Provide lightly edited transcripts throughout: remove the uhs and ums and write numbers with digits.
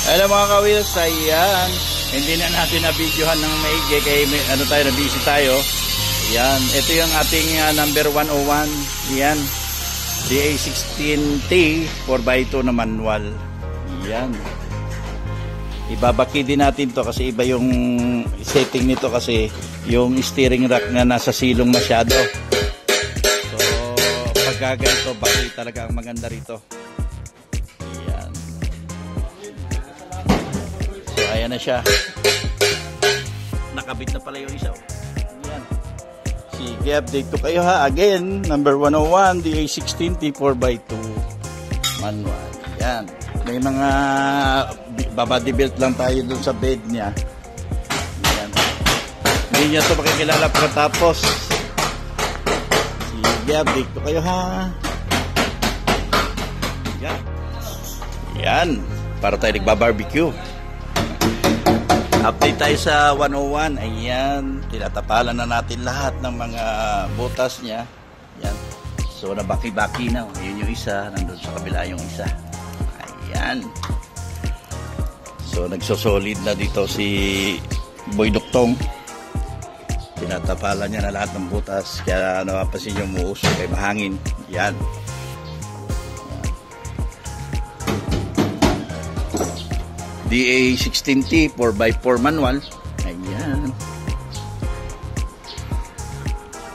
Hello mga ka-wheels, ayan. Hindi na natin na-videohan ng maigi kaya ano tayo, na-busy tayo. Ayan, ito yung ating number 101. Ayan, DA16T 4x2 na manual. Ayan. Ibabaki din natin to kasi iba yung setting nito kasi yung steering rack na nasa silong masyado. So, pagkaganito, baki talaga ang maganda rito. Ayan. So, ayan na siya. Nakabit na pala yung isa. Ayan. Sige, update ko kayo ha. Again, number 101, DA16T 4x2 manual. Ayan. May mga babody belt lang tayo dun sa bed niya. Ayan. Hindi niya ito makikilala pagkatapos. Sige, update ko kayo ha. Ayan. Ayan. Para tayo nagbabarbecue. Update tayo sa 101. Ayan. Tinatapalan na natin lahat ng mga butas niya. Ayan. So, nabaki-baki na. Yun yung isa. Nandun sa kabila yung isa. Ayan. So, nagsosolid na dito si Boy Duktong. Tinatapalan niya na lahat ng butas. Kaya napapansin yung umuusok kay mahangin. Ayan. DA16T 4x4 manual. Ayan.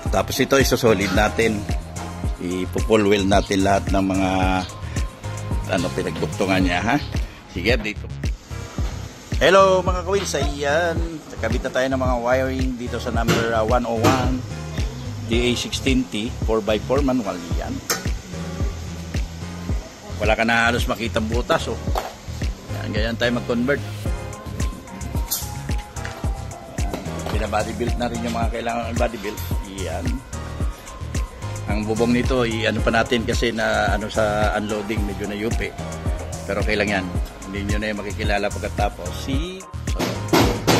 Tapos ito isosolid natin. Ipo-full wheel natin lahat ng mga pinagduktungan niya ha. Sige, dito. Hello mga ka-wheels, ayan. Nakabit na tayo ng mga wiring dito sa number 101 DA16T 4x4 manual. Yan. Wala ka na halos makitang butas oh. Yan, ganyan tayo mag-convert. Bina-body build na rin yung mga kailangan body build. Yan. Ang bubong nito, ano pa natin kasi na sa unloading medyo na yupi. Pero okay lang yan. Hindi nyo na yung makikilala pagkatapos. See? So,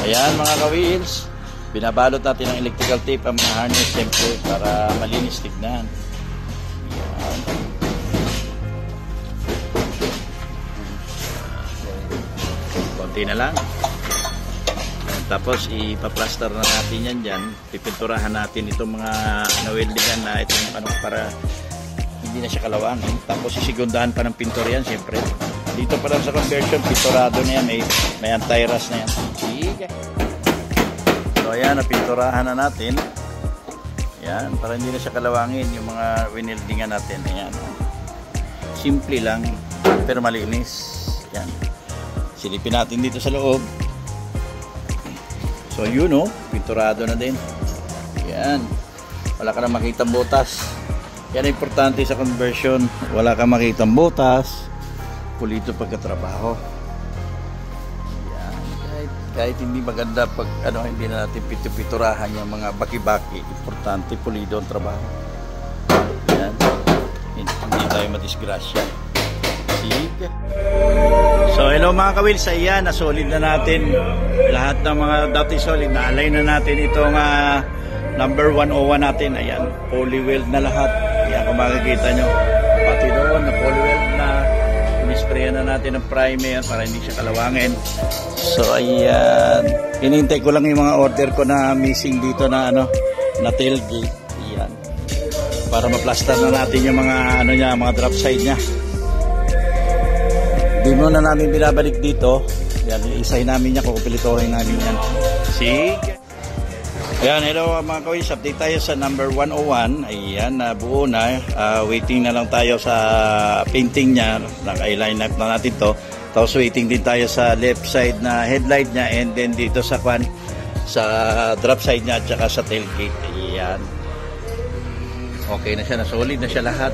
ayan mga ka-wheels. Binabalot natin ng electrical tape ang mga harness siyempre para malinis tignan. Ayan. Konti na lang. Tapos ipa-plaster na natin yan dyan. Pipinturahan natin itong mga na-weldingan na itong para hindi na siya kalawangan. Tapos isigundahan pa ng pintor yan siyempre. Dito pa lang sa conversion, pinturado na yan. May anti-rust na yan. Sige. So ayan, napinturahan na natin. Ayan, para hindi na siya kalawangin yung mga wineldingan natin. Ayan. Simple lang, pero malinis. Ayan. Silipin natin dito sa loob. So yun oh, pinturado na din. Yan. Wala ka na makitang butas. Yan ang importante sa conversion. Wala ka makitang butas. Pulito pagkatrabaho. Yan. Kahit hindi maganda pag hindi na natin piturahan yung mga baki-baki. Importante pulido ang trabaho. Yan. Hindi tayo madisgrasya. Sige. So hello mga ka-wheels, ayan, nasolid na natin lahat ng mga dati solid, na-align na natin itong number 101 natin. Ayan, poly weld na lahat. Ayan, kung makikita nyo pati doon na poly weld na, inisprayan na natin ng primer para hindi siya kalawangin. So ayan, hinihintay ko lang yung mga order ko na missing dito na na tailgate. Ayan, para ma-plaster na natin yung mga mga drop side nya. Di mo na namin binabalik dito. Yan, isahin namin yan, kukumpilitohin namin yan. Sige. Ayan, hello mga ka-wheels, update tayo sa number 101. Ayan, buo na. Waiting na lang tayo sa painting niya. Naka-line up na natin to. Tapos waiting din tayo sa left side na headlight niya and then dito sa drop side niya at saka sa tailgate. Ayan. Okay na siya, na-solid na siya lahat.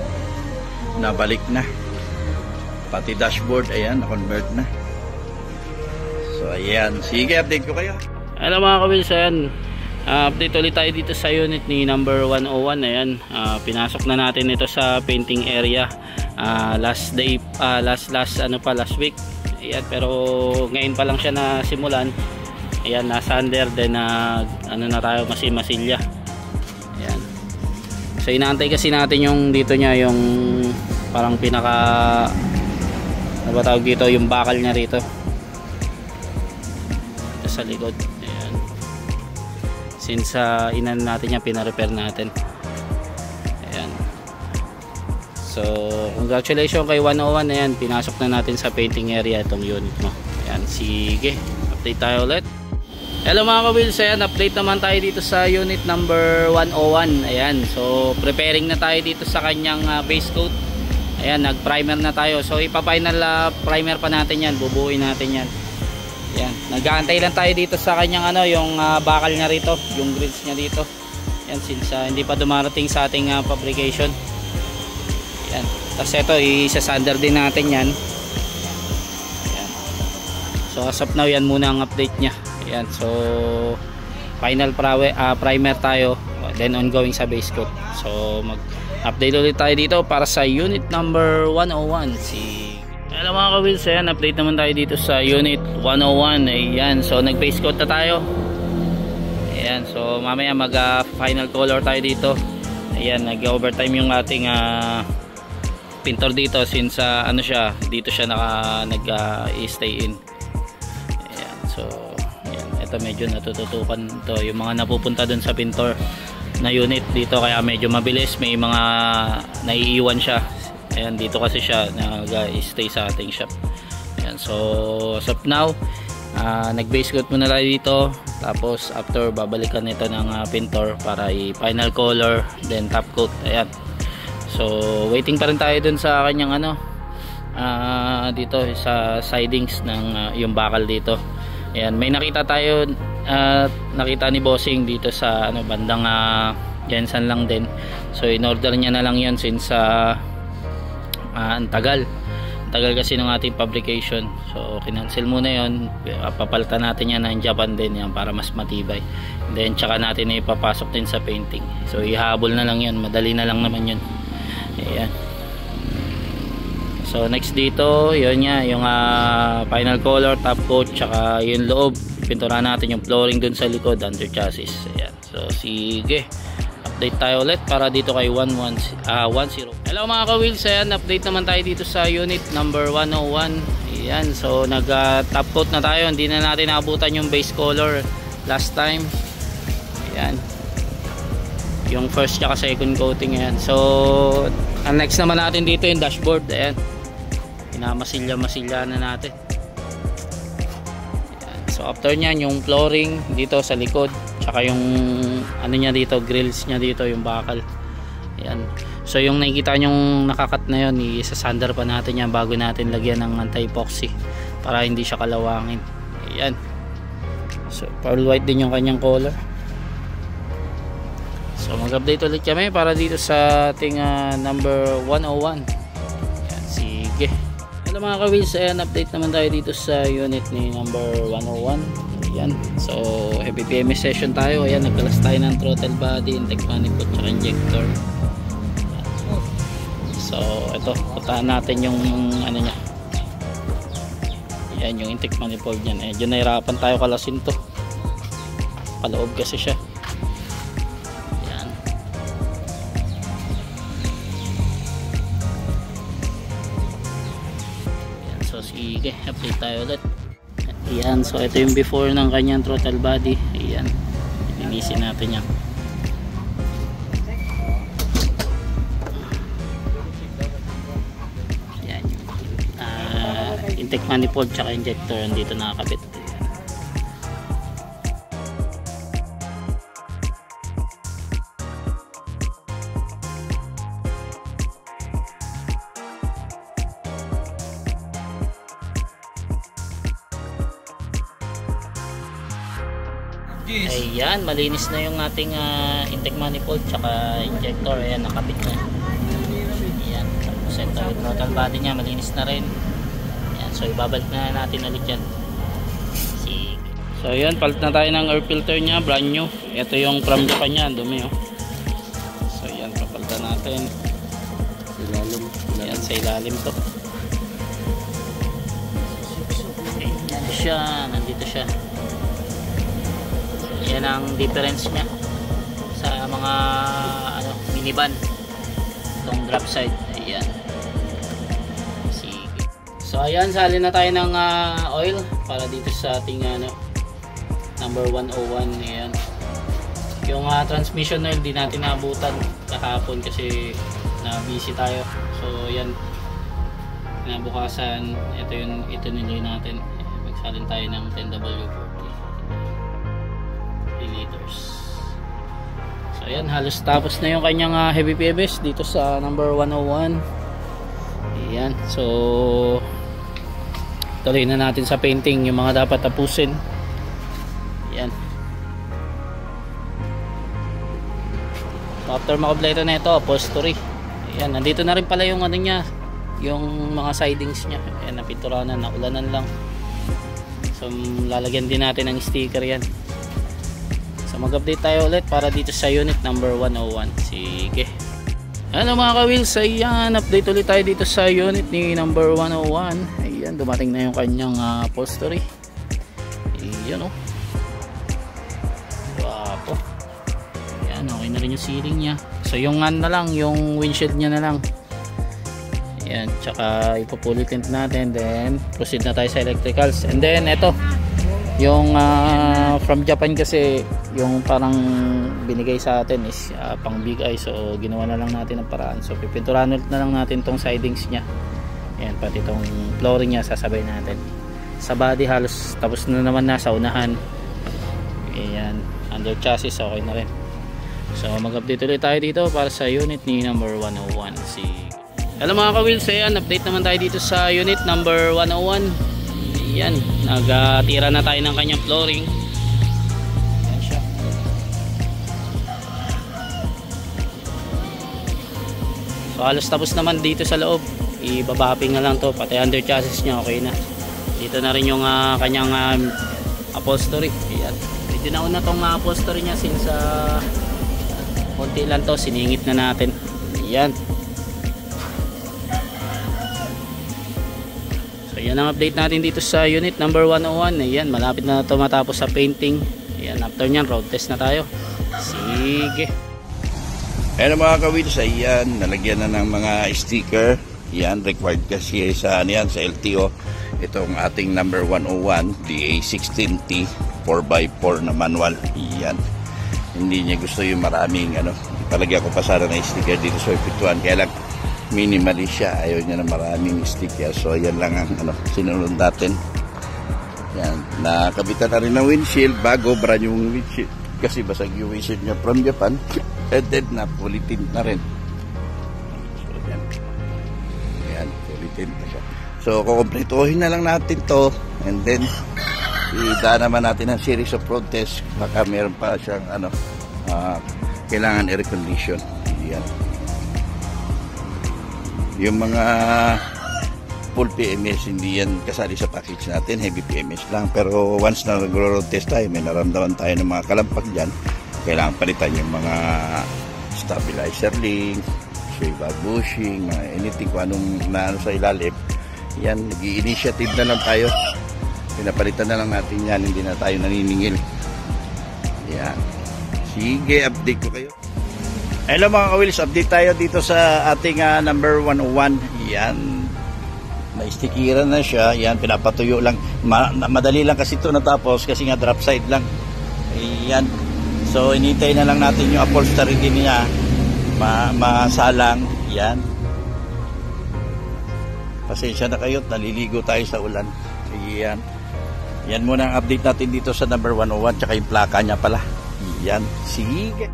Nabalik na. Pati dashboard, ayan, na-convert na. So, ayan. Sige, update ko kayo. Hello mga ka-wheels, ayan. Update ulit tayo dito sa unit ni number 101. Ayan. Pinasok na natin ito sa painting area. Last week. Ayan, pero ngayon pa lang siya nasimulan. Ayan, nasa under, then na tayo, masilya. Ayan. So, inaantay kasi natin yung dito niya, yung parang pinaka ano ba tawag dito, yung bakal niya rito. sa likod. Ayan. Since inan natin yan, pina-repair natin. Ayan. So congratulations kay 101. Ayan, pinasok na natin sa painting area itong unit mo. Ayan, sige, update tayo ulit. Hello mga ka-wheels, ayan, update naman tayo dito sa unit number 101. Ayan, so preparing na tayo dito sa kanyang base coat. Ayan, nag-primer na tayo. So ipa-final primer pa natin yan, bubuuin natin yan. Ayan, nag-aantay lang tayo dito sa kanyang yung bakal niya rito, yung grills niya dito. Ayan, since hindi pa dumarating sa ating fabrication. Ayan, tapos ito, isa-sander din natin yan. Ayan. So as of now, yan muna ang update niya. Ayan, so final primer tayo, then ongoing sa base coat. So mag-update ulit tayo dito para sa unit number 101. Hello mga ka-wheels, ayan, update naman tayo dito sa unit 101. Ayan, so nag-base coat na tayo. Ayan, so mamaya mag-final color tayo dito. Ayan, nag-overtime yung ating pintor dito since dito siya nag-stay in. Ayan, so ito medyo natututukan to yung mga napupunta dun sa pintor na unit dito, kaya medyo mabilis, may mga naiiwan siya. Ayan, dito kasi siya nag-stay sa ating shop. Ayan, so as of now, nag-base coat muna tayo dito, tapos after babalikan nito ng pintor para i-final color, then top coat. Ayan, so waiting pa rin tayo dun sa kanyang dito sa sidings ng yung bakal dito. Ayan, may nakita tayo, nakita ni Bossing dito sa bandang Jensen lang din. So in order niya na lang yan since ang tagal kasi ng ating fabrication. So kinancel muna yon, papalitan natin yan ng Japan din yan para mas matibay. Then tsaka natin ipapasok din sa painting. So ihabol na lang yan, madali na lang naman yun. Ayan. So next dito, yun nga, yung final color, top coat, tsaka yung loob, pinturahan natin yung flooring dun sa likod, under chassis. Ayan. So sige, update tayo ulit para dito kay 10. Hello mga ka-wheels, ayan, update naman tayo dito sa unit number 101. Ayan, so nag top coat na tayo, hindi na natin naabutan yung base color last time. Ayan, yung first tsaka second coating. Ayan, so ang next naman natin dito yung dashboard. Ayan, pinamasilya na natin. Ayan. So after nyan, yung flooring dito sa likod, tsaka yung niya dito, grills niya dito, yung bakal. Ayan. So yung nakikita nyong nakakat na yun, isasander pa natin yan bago natin lagyan ng anti-epoxy para hindi siya kalawangin. Ayan. So pearl white din yung kanyang color. So mag-update ulit kami para dito sa ating number 101. Ayan, sige. Hello mga ka-wheels, ayan, update naman tayo dito sa unit ni number 101. Ayan, so heavy PMS session tayo. Ayan, nagkalas tayo ng throttle body, intake manifold, tsaka injector. Ayan. So ito, putahan natin yung niya. Ayan, yung intake manifold yan. Medyo nahirapan tayo kalasin to, paloob kasi siya. So sige, update tayo ulit. Ayan, so ito yung before ng kanyang throttle body. Ayan, linisin natin yan. Ayan, intake manifold tsaka injector dito nakakabit. Ayan, malinis na yung ating intake manifold tsaka injector. Ayan, nakabit na. Ayan, tapos ito yung throttle body nya, malinis na rin. Ayan, so ibabalik na natin ulit yan. Sige. So ayan, palit na tayo ng air filter nya, brand new. Ito yung from Japan nya, dumi oh. So ayan, papalitan natin. Sa ilalim. Ayan, sa ilalim to. Ayan siya, nandito siya. Yan ang difference niya sa mga minivan, itong drop side. Ayan, sige. So ayan, salin na tayo ng oil para dito sa ating number 101. Ayan. Yung transmission oil di natin naabutan kahapon kasi na busy tayo. So yan, kinabukasan ito nilay natin. Magsalin tayo ng 10W40 3 liters. So ayan, halos tapos na yung kanyang heavy PMS dito sa number 101. Ayan, so tuloy na natin sa painting yung mga dapat tapusin. Ayan. After makompleto na ito, upholstery. Ayan, nandito na rin pala yung ano niya, yung mga sidings niya. Ayan, napinturanan, naulanan lang. So lalagyan din natin ng sticker yan. So mag-update tayo ulit para dito sa unit number 101. Sige. Ano mga ka-wheels, ayan, update ulit tayo dito sa unit ni number 101. Ayan, dumating na yung kanyang upholstery. Ayan o. Wapo. Ayan, okay na rin yung ceiling niya. So yung na lang, yung windshield niya na lang. Ayan, tsaka ipapulit tint natin. Then proceed na tayo sa electricals. And then eto, yung from Japan kasi, yung parang binigay sa atin is pang big eye. So ginawa na lang natin ang paraan. So pipinturahan na lang natin tong sidings niya. Ayan, pati tong flooring niya sasabay natin. Sa body halos tapos na naman na sa unahan. Ayan, under chassis okay na rin. So mag-update ulit tayo dito para sa unit ni number 101. Hello mga ka-wheels, ayan, update naman tayo dito sa unit number 101. Ayan, nagtira na tayo ng kanyang flooring. Ayan siya. So halos tapos naman dito sa loob. Ibabapping na lang to, pati under chassis nya okay na. Dito na rin yung kanyang upholstery. Ayan, medyo nauna tong upholstery nya since konti lang to, siningit na natin. Ayan. So yan ang update natin dito sa unit number 101. Ayan, malapit na ito matapos sa painting. Ayan, after nyan road test na tayo. Sige. Ayan mga ka-wheels, ayan, nalagyan na ng mga sticker. Ayan, required kasi sa, yan, sa LTO. Itong ating number 101 DA16T 4x4 na manual. Ayan, hindi niya gusto yung maraming palagyan ko pa sana na sticker dito sa pintuan, kaya lang minimally siya, ayaw niya na maraming sticker. So ayan lang ang sinunod natin. Yan, nakabitan na rin ng windshield, bago brand yung windshield kasi basag yung windshield niya from Japan, and then napulitin na rin. So yan, ayan, pulitin na siya. So kukompletohin na lang natin to, and then idaan naman natin ang series of road test, baka meron pa siyang kailangan air condition. Yan, yung mga full PMS hindi yan kasali sa package natin, heavy PMS lang. Pero once na nagro-road test tayo, may naramdaman tayo ng mga kalampag dyan, kailangan palitan yung mga stabilizer link, swivel bushing, anything kung anong sa ilalim. Yan, nag-i-initiative na lang tayo, pinapalitan na lang natin yan, hindi na tayo naniningil. Yan, sige, update ko kayo. Hello mga ka-wheels, update tayo dito sa ating number 101. Yan, may stickeran na siya. Yan, pinapatuyo lang, madali lang kasi ito natapos kasi nga drop side lang. Yan, so inintay na lang natin yung upholstery din niya masalang. Yan, pasensya na kayo, naliligo tayo sa ulan. Yan, yan muna ang update natin dito sa number 101, tsaka yung plaka niya pala. Yan, sige.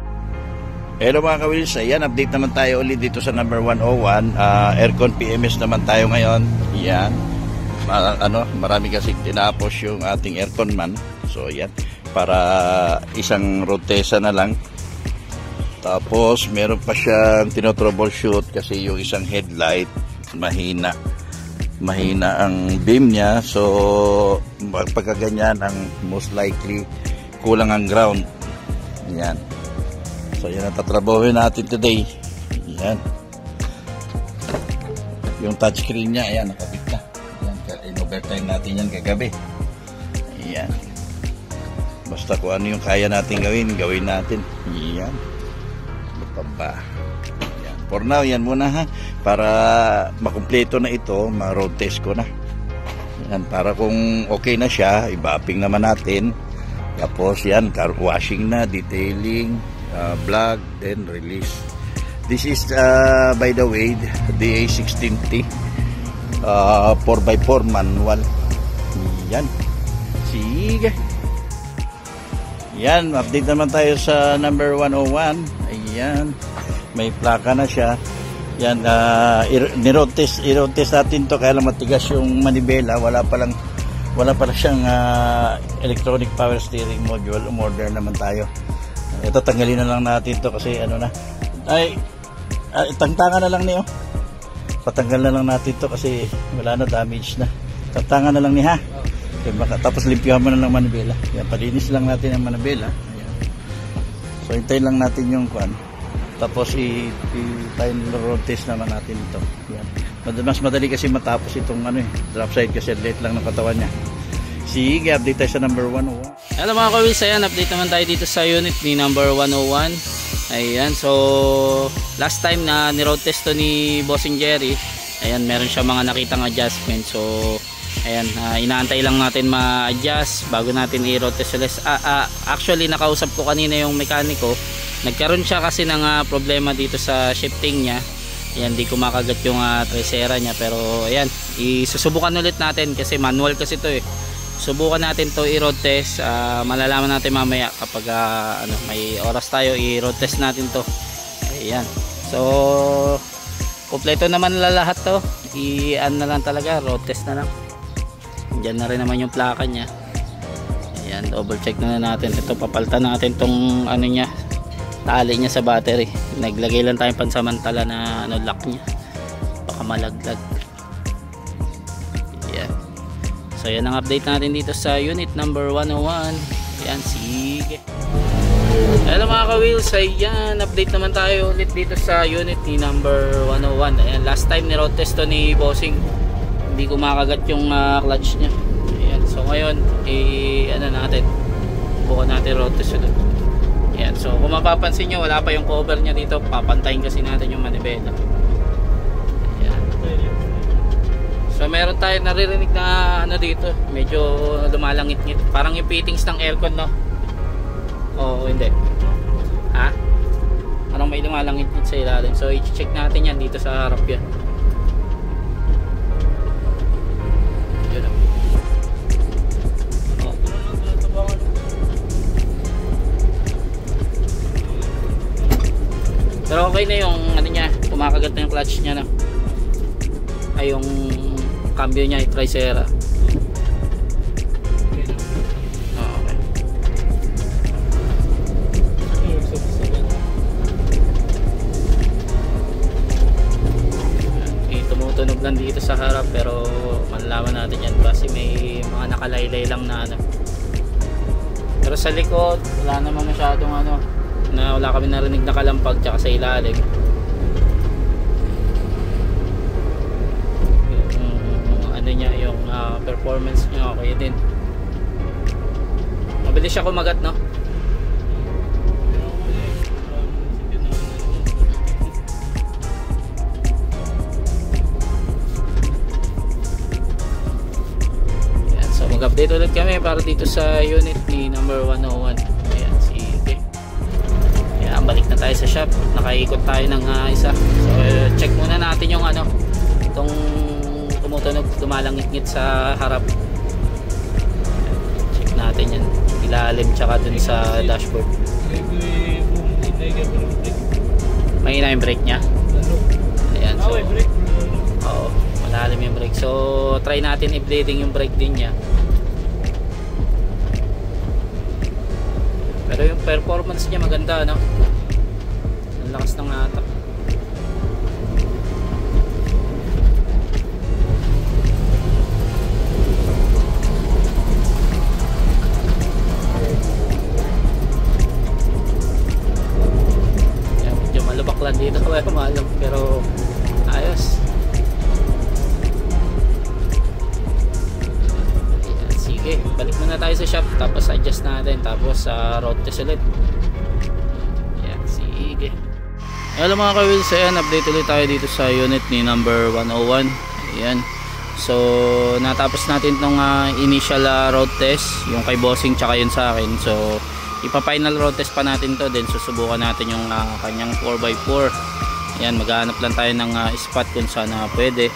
Hello mga ka-wheels, ayan, update naman tayo ulit dito sa number 101. Aircon PMS naman tayo ngayon. Yan, marami kasi tinapos yung ating aircon man. So yan, para isang road test na lang. Tapos meron pa siyang tinotroubleshoot kasi yung isang headlight mahina ang beam niya. So pagka ganyan, ang most likely kulang ang ground. Yan, so yan ang tatrabahuin natin today. Yan, yung touchscreen niya, ayan, nakabit na. Yan, in-overtime natin yan kagabi. Yan, basta kung ano yung kaya natin gawin natin. Yan, ano pa ba? Yan, for now, yan muna ha, para makumpleto na ito, ma-road test ko na. Yan, para kung okay na siya, i-bapping naman natin. Tapos yan, car washing na, detailing, vlog, then release. This is by the way the A16T 4x4 manual. Yan. Sige. Yan, update naman tayo sa number 101. Ayan. May plaka na siya. Yan, i-road test natin to, kaya lang matigas yung manibela. Wala pa lang siyang electronic power steering module. Umorder naman tayo. Ito, tanggalin na lang natin to kasi ano na. Ay, tangtangan na lang niyo. Patanggal na lang natin to kasi wala na, damage na. Tangtangan na lang ni ha. Okay, tapos limpyahan mo na lang manibela. Yan, palinis lang natin ang manibela. Ayan. So, hintayin lang natin yung kwan. Tapos i-final road test naman natin ito. Yan. Mas madali kasi matapos itong drop side kasi late lang ng katawan niya. Sige, update tayo sa number 101. Hello mga kawils, ayan, update naman tayo dito sa unit ni number 101. Ayan, so last time na ni-road test to ni Bossing Jerry, ayan, meron siya mga nakitang adjustment. So ayan, inaantay lang natin ma-adjust bago natin i-road test ulit. Actually, nakausap ko kanina yung mekaniko. Nagkaroon siya kasi ng problema dito sa shifting niya. Ayan, di kumakagat yung trasera niya. Pero ayan, isusubukan ulit natin kasi manual kasi ito eh. Subukan natin to i-road test. Malalaman natin mamaya kapag may oras tayo, i-road test natin to. Ayan. So, kompleto naman lahat to. Na lang talaga, road test na lang. Diyan na rin naman yung plaka niya. Ayan, double check na natin. Ito, papalitan natin tong niya, tali niya sa battery. Naglagay lang tayong pansamantala na lock niya, baka malaglag. Ayan. So yan ang update natin dito sa unit number 101. Ayan, sige. Hello mga ka-wheels, ayan, update naman tayo ulit dito sa unit ni number 101. Ayan, last time ni road test to ni Bossing, hindi kumakagat yung clutch niya. Ayan, so ngayon natin, bukan natin road test ulit. Ayan, so kung mapapansin nyo, wala pa yung cover niya dito. Papantayin kasi natin yung manibela. Ayan. So meron tayo naririnig na dito, medyo lumalangit-ngit. Parang yung fittings ng aircon, no? Oo, hindi. Ha? Parang may lumalangit-ngit sa ilalim. So i-check natin yan dito sa harap yan. Pero okay na yung niya, kumakagat na yung clutch niya, no? Ay, yung cambio niya, yung tricera. Okay. Tumutunog lang dito sa harap, pero malalaman natin yan kasi may mga nakalaylay lang na Pero sa likod, wala naman masyadong na wala kami narinig na kalampag, tsaka sa ilalim yung niya, yung performance niya okay din. Mabilis siya kumagat, no? Ayan, so mag-update ulit kami para dito sa unit ni number 101. Ayan, sige. Balik na tayo sa shop. Nakaikot tayo ng isa. So check muna natin yung itong tumutunog, lumalangit-ngit sa harap. Check natin yan, ilalim tsaka dun sa dashboard. Mahina yung brake nya. Ayan, so oo, malalim yung brake. So try natin i-bleeding yung brake din nya. Pero yung performance niya maganda, no? Ang lakas ng atak. Yan, medyo malubak lang dito. Malum, pero ayos. Okay, balik muna tayo sa shop, tapos adjust natin, tapos road test ulit. Ayan, sige. Hello mga ka-wheels, ayan, update ulit tayo dito sa unit ni number 101. Ayan, So natapos natin tong initial road test, yung kay bossing tsaka yun sa akin. So ipa-final road test pa natin to, then susubukan natin yung kanyang 4x4. Ayan, maghahanap lang tayo ng spot kung saan pwede.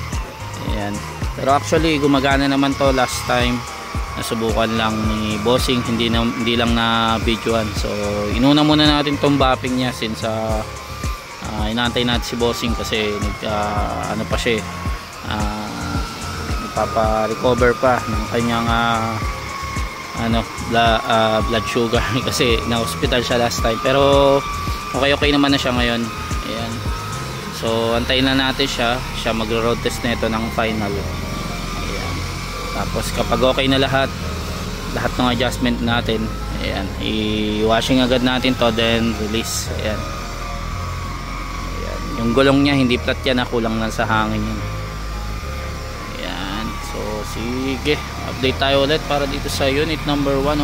Ayan. Pero actually gumagana naman to last time. Nasubukan lang ni bossing, hindi lang na videoan. So inuna muna natin tong bapping niya since inaantay natin si bossing kasi ano pa siya, nagpapa-recover pa ng kanyang blood sugar kasi na-hospital siya last time. Pero okay naman na siya ngayon. Ayan. So antayin na natin siya magro-road test nito ng final. Ayan. Tapos kapag okay na lahat ng adjustment natin, ayan, i-washing agad natin to, then release. Ayan. Ayan. Yung gulong niya hindi flat yan, kulang lang sa hangin yun. Ayan. So sige, update tayo ulit para dito sa unit number 101.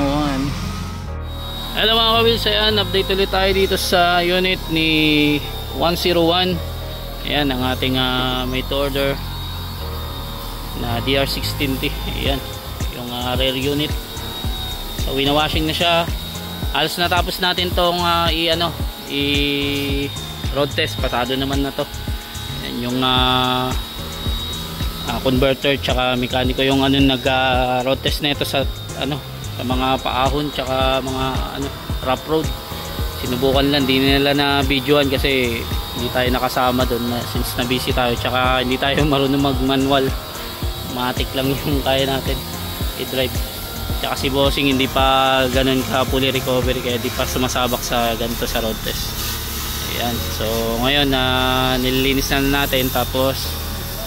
Hello mga ka-wheels, ayan, update ulit tayo dito sa unit ni 101. Ayan ang ating made to order na DR16T. Ayan yung rear unit. So winawashing na siya. Halos natapos natin tong road test. Pasado naman na to. Ayan yung converter tsaka mekaniko yung nag road test nito sa sa mga paahon tsaka mga rough road. Sinubukan lang, di nila na videoan kasi hindi tayo nakasama doon since na busy tayo, tsaka hindi tayo marunong mag manual, matik lang yung kaya natin i-drive. Tsaka si bossing hindi pa ganun ka fully recovery kaya di pa sumasabak sa ganito sa road test. Ayan. So ngayon nililinis na natin, tapos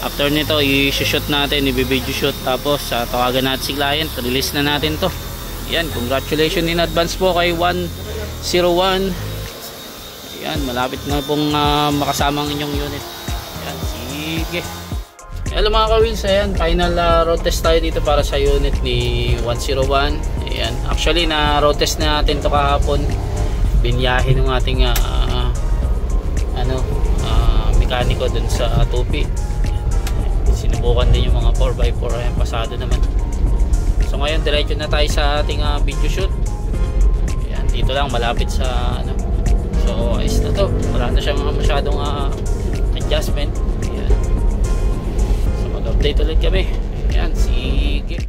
after nito i-shoot natin, i-video shoot, tapos tawagan natin si client, release na natin to. Ayan, congratulations in advance po kay 101. Ayan, malapit na pong makasama ang inyong unit. Ayan, sige. Hello mga ka-wheels, ayan, final road test tayo dito para sa unit ni 101. Ayan, actually na road test na natin to kahapon. Binyahe ng ating mekaniko dun sa tupi. Sinubukan din yung mga 4x4, ayan, pasado naman. So ngayon diretso na tayo sa ating video shoot. Ayan, dito lang malapit sa so ayos na to, wala na siyang masyadong adjustment. Ayan. So mag-update ulit kami. Ayan, sige.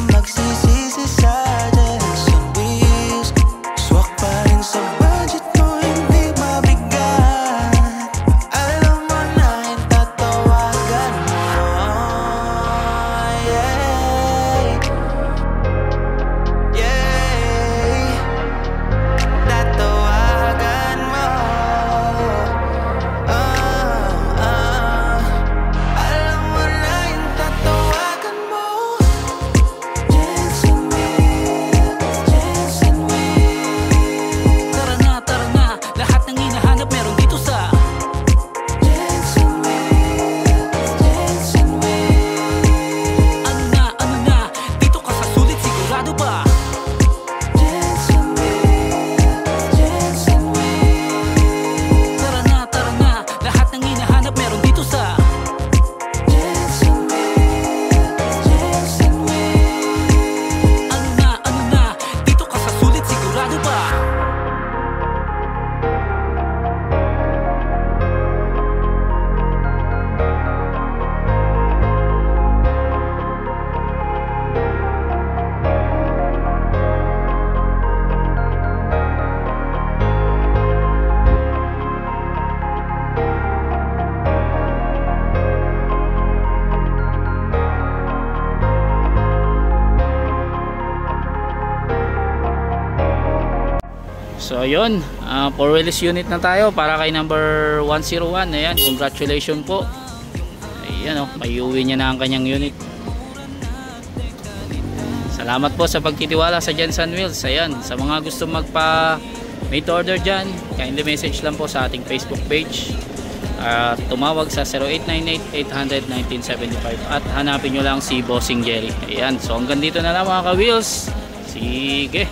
Magsisisi sa Jensen Wheels. Swak pa rin sa So yun, 4-wheelers unit na tayo para kay number 101. Ayan, congratulations po. Ayan may uwi niya na ang kanyang unit. Salamat po sa pagtitiwala sa Jensen Wheels. Ayan, sa mga gusto made to order dyan, kindly message lang po sa ating Facebook page. Tumawag sa 0898-800-1975 at hanapin nyo lang si Bossing Jerry. Ayan, so hanggang dito na lang mga ka-wheels. Sige.